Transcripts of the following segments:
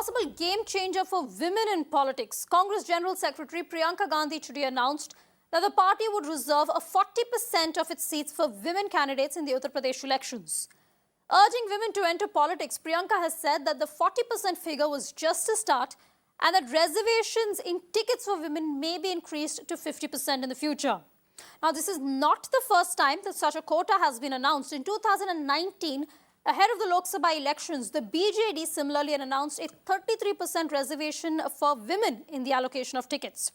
possible game changer for women in politics. Congress General Secretary Priyanka Gandhi today announced that the party would reserve a 40% of its seats for women candidates in the Uttar Pradesh elections. Urging women to enter politics, Priyanka has said that the 40% figure was just a start and that reservations in tickets for women may be increased to 50% in the future. Now, this is not the first time that such a quota has been announced. In 2019, ahead of the Lok Sabha elections, the BJD similarly announced a 33% reservation for women in the allocation of tickets.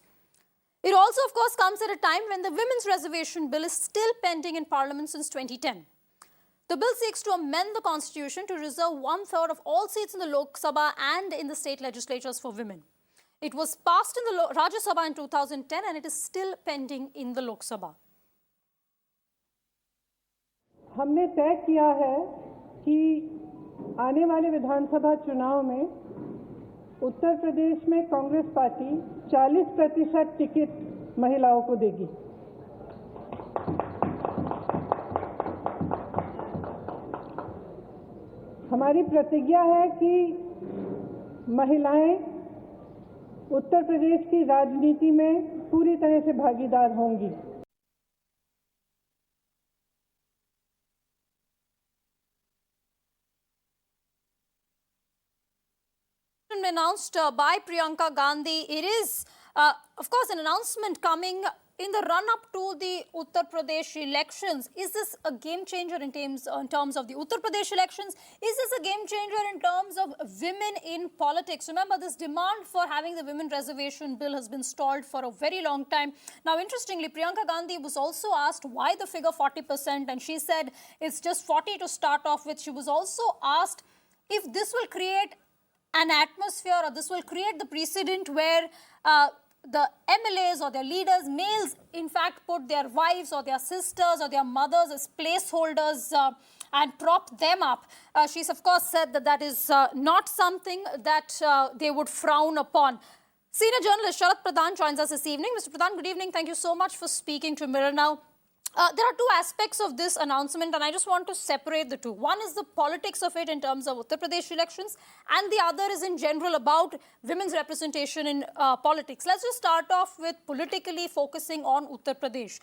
It also, of course, comes at a time when the Women's Reservation Bill is still pending in Parliament since 2010. The bill seeks to amend the constitution to reserve 1/3 of all seats in the Lok Sabha and in the state legislatures for women. It was passed in the Rajya Sabha in 2010 and it is still pending in the Lok Sabha. हमने तय किया है कि आने वाले विधानसभा चुनाव में उत्तर प्रदेश में कांग्रेस पार्टी 40% टिकट महिलाओं को देगी। हमारी प्रतिज्ञा है कि महिलाएं उत्तर प्रदेश की राजनीति में पूरी तरह से भागीदार होंगी। Announced by Priyanka Gandhi. It is, of course, an announcement coming in the run-up to the Uttar Pradesh elections. Is this a game changer in terms of the Uttar Pradesh elections? Is this a game changer in terms of women in politics? Remember, this demand for having the women reservation bill has been stalled for a very long time. Now, interestingly, Priyanka Gandhi was also asked why the figure 40%, and she said it's just 40 to start off with. She was also asked if this will create an atmosphere or this will create the precedent where the MLAs or their leaders, males, in fact, put their wives or their sisters or their mothers as placeholders and prop them up. She's, of course, said that that is not something that they would frown upon. Senior journalist Sharat Pradhan joins us this evening. Mr. Pradhan, good evening. Thank you so much for speaking to Mirror Now. There are two aspects of this announcement and I just want to separate the two. One is the politics of it in terms of Uttar Pradesh elections and the other is in general about women's representation in politics. Let's just start off with politically focusing on Uttar Pradesh.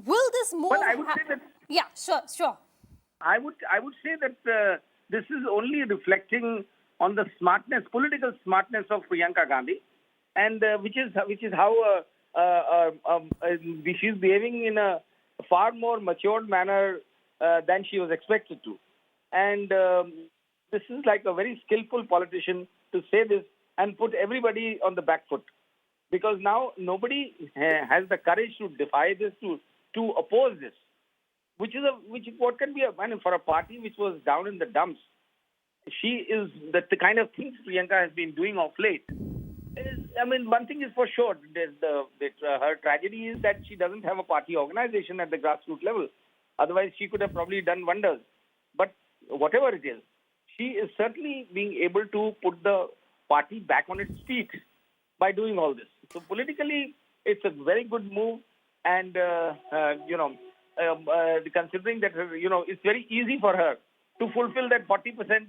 Will this move... Well, I would say that... Yeah, sure. I would say that this is only reflecting on the smartness, political smartness of Priyanka Gandhi, and which is how she's behaving in a far more matured manner than she was expected to. And this is like a very skillful politician to say this and put everybody on the back foot. Because now nobody has the courage to defy this, to oppose this. What can be for a party which was down in the dumps. She is the kind of things Priyanka has been doing of late. One thing is for sure, her tragedy is that she doesn't have a party organization at the grassroots level. Otherwise, she could have probably done wonders. But whatever it is, she is certainly being able to put the party back on its feet by doing all this. So politically, it's a very good move. And, considering that, it's very easy for her to fulfill that 40%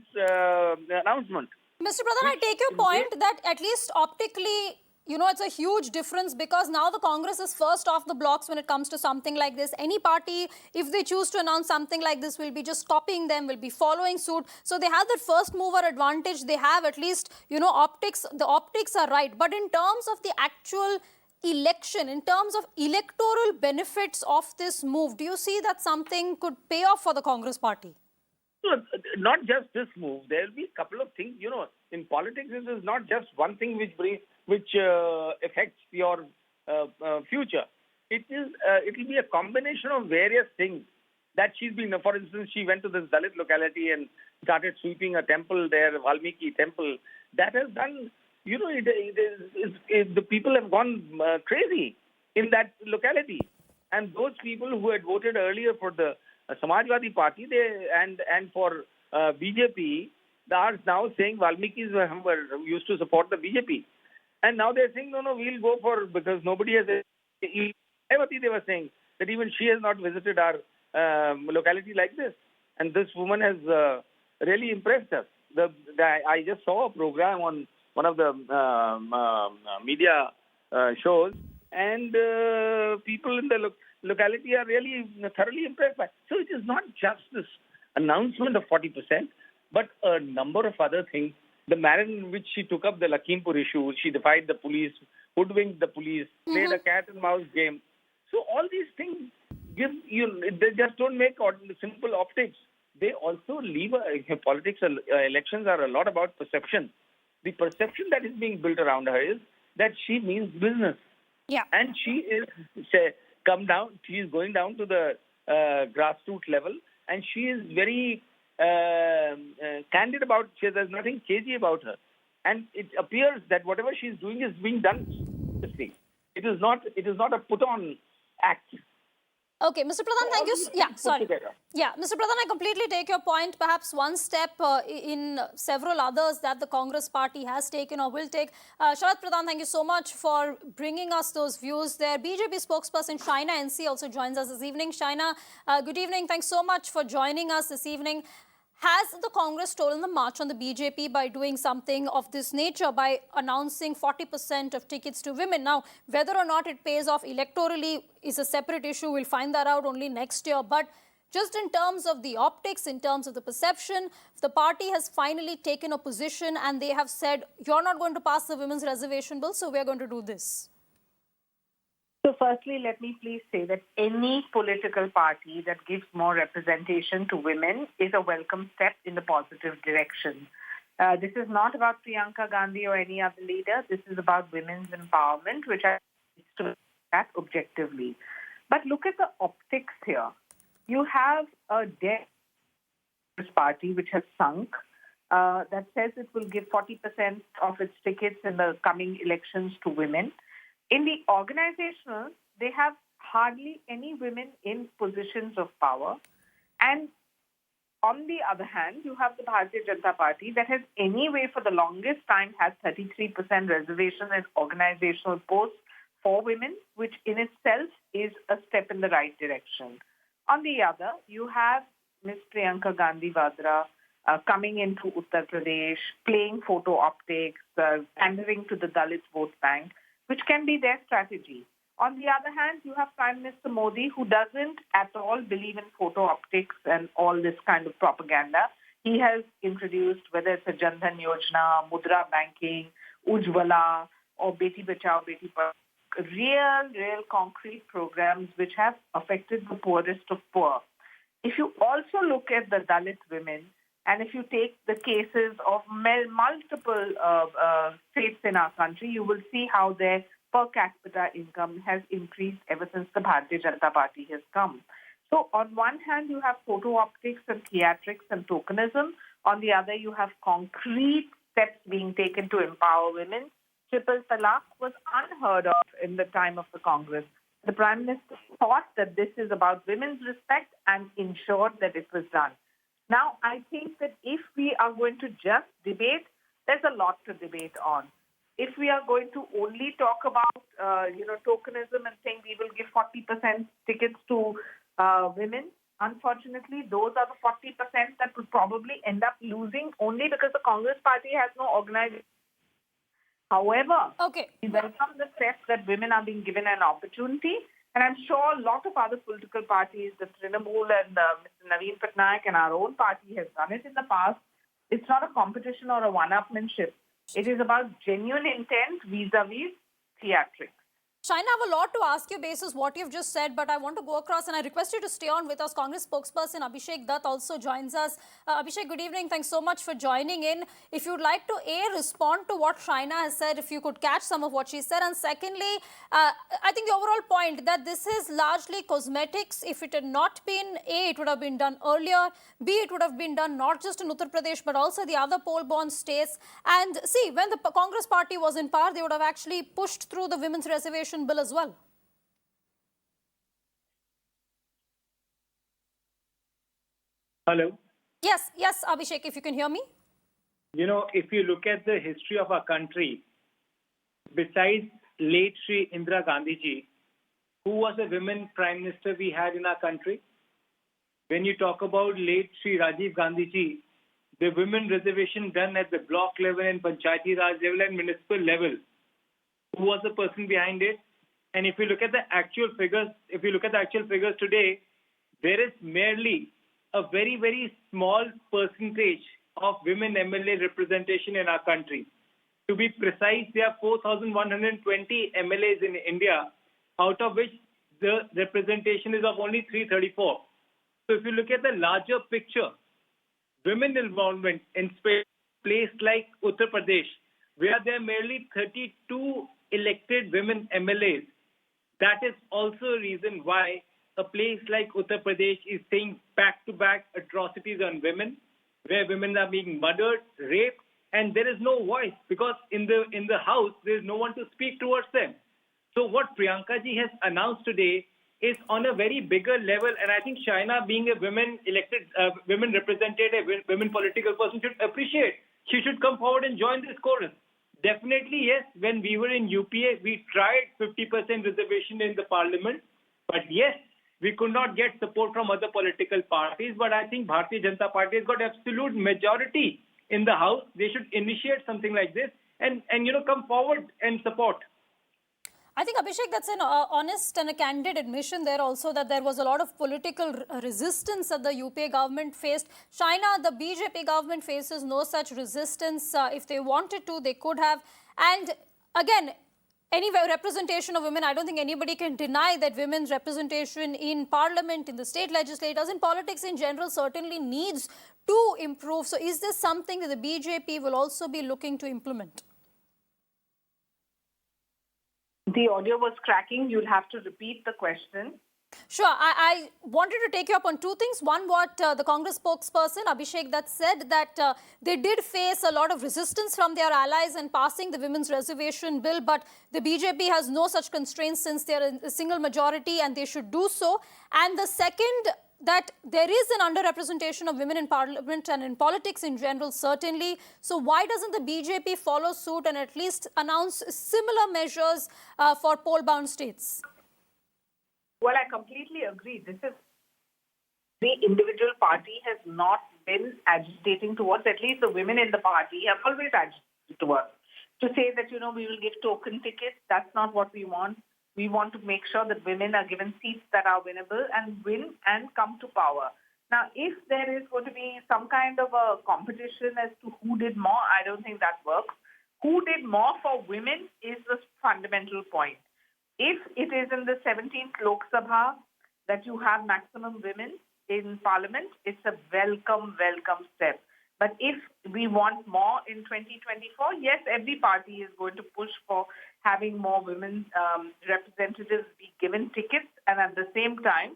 announcement. Mr. Pradhan, I take your point that at least optically, it's a huge difference because now the Congress is first off the blocks when it comes to something like this. Any party, if they choose to announce something like this, will be just copying them, will be following suit. So they have that first mover advantage. They have at least, optics. The optics are right. But in terms of the actual election, in terms of electoral benefits of this move, do you see that something could pay off for the Congress party? So, not just this move. There will be a couple of things. In politics, this is not just one thing which affects your future. It will be a combination of various things that she's been. For instance, she went to this Dalit locality and started sweeping a temple there, Valmiki temple. That has done. The people have gone crazy in that locality, and those people who had voted earlier for the Samajwadi Party, and for BJP, they are now saying Valmikis were used to support the BJP. And now they're saying, no, we'll go for, because nobody has... They were saying that even she has not visited our locality like this. And this woman has really impressed us. I just saw a program on one of the media shows, and people in the locality are really thoroughly impressed by. So it is not just this announcement of 40%, but a number of other things. The manner in which she took up the Lakhimpur issue, she defied the police, hoodwinked the police, played a cat and mouse game. So all these things they just don't make simple optics. They also leave politics. Elections are a lot about perception. The perception that is being built around her is that she means business. Yeah. And she is she is going down to the grassroots level, and she is very candid about it. There's nothing cagey about her. And it appears that whatever she's doing is being done seriously. It is not a put-on act. Okay, Mr. Pradhan, thank you. Yeah, sorry. Yeah, Mr. Pradhan, I completely take your point. Perhaps one step in several others that the Congress party has taken or will take. Sharat Pradhan, thank you so much for bringing us those views there. BJP spokesperson Shaina NC also joins us this evening. Shaina, good evening. Thanks so much for joining us this evening. Has the Congress stolen the march on the BJP by doing something of this nature, by announcing 40% of tickets to women? Now, whether or not it pays off electorally is a separate issue. We'll find that out only next year. But just in terms of the optics, in terms of the perception, the party has finally taken a position and they have said, you're not going to pass the women's reservation bill, so we're going to do this. So firstly, let me please say that any political party that gives more representation to women is a welcome step in the positive direction. This is not about Priyanka Gandhi or any other leader. This is about women's empowerment, which I need to look at objectively. But look at the optics here. You have a dead party which has sunk, that says it will give 40% of its tickets in the coming elections to women. In the organizational, they have hardly any women in positions of power. And on the other hand, you have the Bharatiya Janata Party that has anyway for the longest time had 33% reservation in organizational posts for women, which in itself is a step in the right direction. On the other, you have Ms. Priyanka Gandhi Vadra coming into Uttar Pradesh, playing photo optics, pandering to the Dalit vote bank, which can be their strategy. On the other hand, you have Prime Minister Modi, who doesn't at all believe in photo optics and all this kind of propaganda. He has introduced, whether it's a Jan Dhan Yojana, Mudra Banking, Ujjwala, or Beti Bachao, Beti Padhao, real concrete programs which have affected the poorest of poor. If you also look at the Dalit women, and if you take the cases of multiple states in our country, you will see how their per capita income has increased ever since the Bharatiya Janata Party has come. So on one hand, you have photo optics and theatrics and tokenism. On the other, you have concrete steps being taken to empower women. Triple Talaq was unheard of in the time of the Congress. The Prime Minister thought that this is about women's respect and ensured that it was done. Now, I think that if we are going to just debate, there's a lot to debate on. If we are going to only talk about, tokenism and saying we will give 40% tickets to women, unfortunately, those are the 40% that would probably end up losing only because the Congress party has no organization. However, we welcome the steps that women are being given an opportunity. And I'm sure a lot of other political parties, the Trinamool and Mr. Naveen Patnaik and our own party has done it in the past. It's not a competition or a one-upmanship. It is about genuine intent vis-a-vis theatrics. Shaina, I have a lot to ask you basis what you've just said, but I want to go across and I request you to stay on with us. Congress spokesperson Abhishek Dutt also joins us. Abhishek, good evening. Thanks so much for joining in. If you'd like to respond to what Shaina has said, if you could catch some of what she said. And secondly, I think the overall point that this is largely cosmetics. If it had not been it would have been done earlier. B, it would have been done not just in Uttar Pradesh, but also the other poll-born states. And see, when the Congress party was in power, they would have actually pushed through the women's reservation bill as well. Hello? Yes, Abhishek, if you can hear me. You know, if you look at the history of our country, besides late Shri Indira Gandhi ji, who was a women prime minister we had in our country? When you talk about late Shri Rajiv Gandhi ji, the women reservation done at the block level and panchayati raj level and municipal level. Who was the person behind it? And if you look at the actual figures, today, there is merely a very, very small percentage of women MLA representation in our country. To be precise, there are 4,120 MLAs in India, out of which the representation is of only 334. So if you look at the larger picture, women involvement in places like Uttar Pradesh, where there are merely 32 elected women MLAs, that is also a reason why a place like Uttar Pradesh is seeing back-to-back atrocities on women, where women are being murdered, raped, and there is no voice because in the house there is no one to speak towards them. So what Priyanka ji has announced today is on a very bigger level, and I think Shaina, being a women representative, women political person, should appreciate. She should come forward and join this chorus. Definitely, yes, when we were in UPA, we tried 50% reservation in the parliament, but yes, we could not get support from other political parties. But I think Bharatiya Janata Party has got absolute majority in the House. They should initiate something like this and come forward and support. I think, Abhishek, that's an honest and a candid admission there also, that there was a lot of political resistance that the UPA government faced. Shaina, the BJP government faces no such resistance. If they wanted to, they could have. And again, any representation of women, I don't think anybody can deny that women's representation in parliament, in the state legislators, in politics in general certainly needs to improve. So is this something that the BJP will also be looking to implement? The audio was cracking. You'll have to repeat the question. Sure. I wanted to take you up on two things. One, what the Congress spokesperson, Abhishek, that said that they did face a lot of resistance from their allies in passing the women's reservation bill, but the BJP has no such constraints since they are in a single majority and they should do so. And the second, that there is an underrepresentation of women in parliament and in politics in general, certainly. So why doesn't the BJP follow suit and at least announce similar measures for poll-bound states? Well, I completely agree. This is the individual party has not been agitating towards, at least the women in the party have always agitated towards. To say that, we will give token tickets, that's not what we want. We want to make sure that women are given seats that are winnable and win and come to power. Now, if there is going to be some kind of a competition as to who did more, I don't think that works. Who did more for women is the fundamental point. If it is in the 17th Lok Sabha that you have maximum women in parliament, it's a welcome step. But if we want more in 2024, yes, every party is going to push for having more women representatives be given tickets. And at the same time,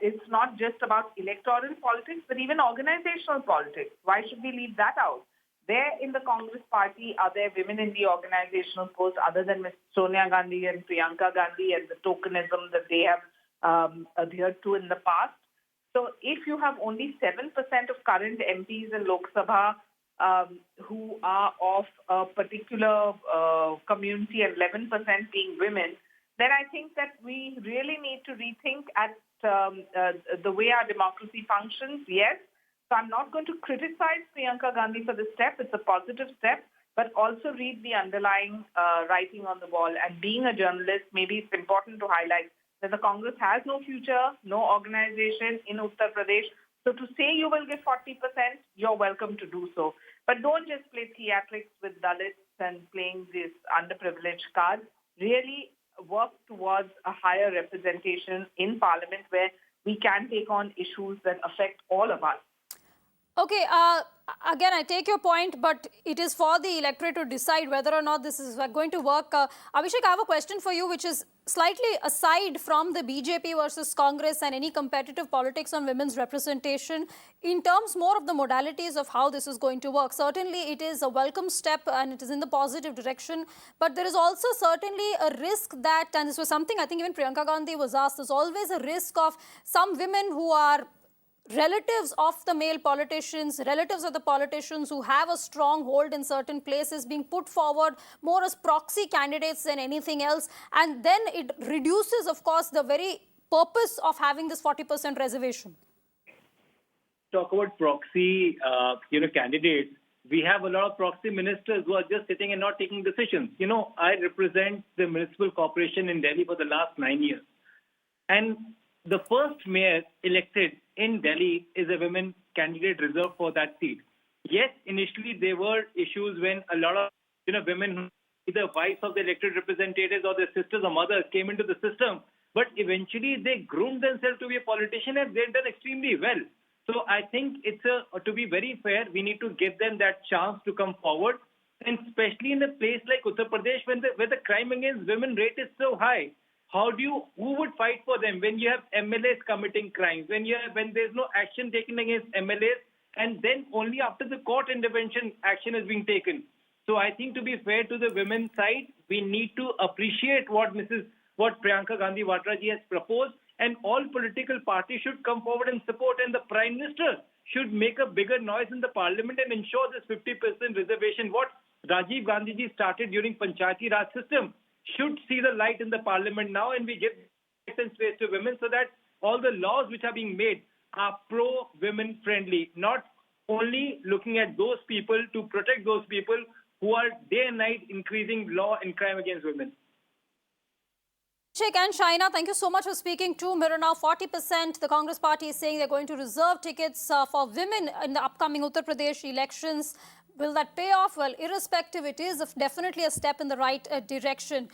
it's not just about electoral politics, but even organizational politics. Why should we leave that out? There in the Congress party, are there women in the organizational post other than Ms. Sonia Gandhi and Priyanka Gandhi and the tokenism that they have adhered to in the past? So if you have only 7% of current MPs in Lok Sabha who are of a particular community and 11% being women, then I think that we really need to rethink at the way our democracy functions. Yes, so I'm not going to criticize Priyanka Gandhi for this step. It's a positive step, but also read the underlying writing on the wall. And being a journalist, maybe it's important to highlight that the Congress has no future, no organization in Uttar Pradesh. So to say you will give 40%, you're welcome to do so. But don't just play theatrics with Dalits and playing this underprivileged card. Really work towards a higher representation in Parliament where we can take on issues that affect all of us. Okay, again, I take your point, but it is for the electorate to decide whether or not this is going to work. Abhishek, I have a question for you, which is slightly aside from the BJP versus Congress and any competitive politics on women's representation, in terms more of the modalities of how this is going to work. Certainly, it is a welcome step and it is in the positive direction, but there is also certainly a risk that, and this was something I think even Priyanka Gandhi was asked, there's always a risk of some women who are relatives of the male politicians, relatives of the politicians who have a strong hold in certain places being put forward more as proxy candidates than anything else. And then it reduces, of course, the very purpose of having this 40% reservation. talk about proxy, candidates, we have a lot of proxy ministers who are just sitting and not taking decisions. I represent the municipal corporation in Delhi for the last 9 years. And the first mayor elected in Delhi is a women candidate reserved for that seat. Yes, initially there were issues when a lot of women, either wives of the elected representatives or their sisters or mothers, came into the system. But eventually they groomed themselves to be a politician and they've done extremely well. So I think to be very fair, we need to give them that chance to come forward. And especially in a place like Uttar Pradesh, where the crime against women rate is so high, who would fight for them when you have MLAs committing crimes, when there's no action taken against MLAs, and then only after the court intervention action is being taken. So I think to be fair to the women's side, we need to appreciate what Priyanka Gandhi Vadra ji has proposed, and all political parties should come forward and support, and the Prime Minister should make a bigger noise in the Parliament and ensure this 50% reservation. What Rajiv Gandhi ji started during Panchayati Raj system should see the light in the Parliament now, and we give space to women so that all the laws which are being made are pro-women friendly, not only looking at those people to protect those people who are day and night increasing law and crime against women. Sheikh and Shaina, thank you so much for speaking to Mirror Now. 40% the Congress party is saying they're going to reserve tickets for women in the upcoming Uttar Pradesh elections. Will that pay off? Well, irrespective, it is definitely a step in the right direction.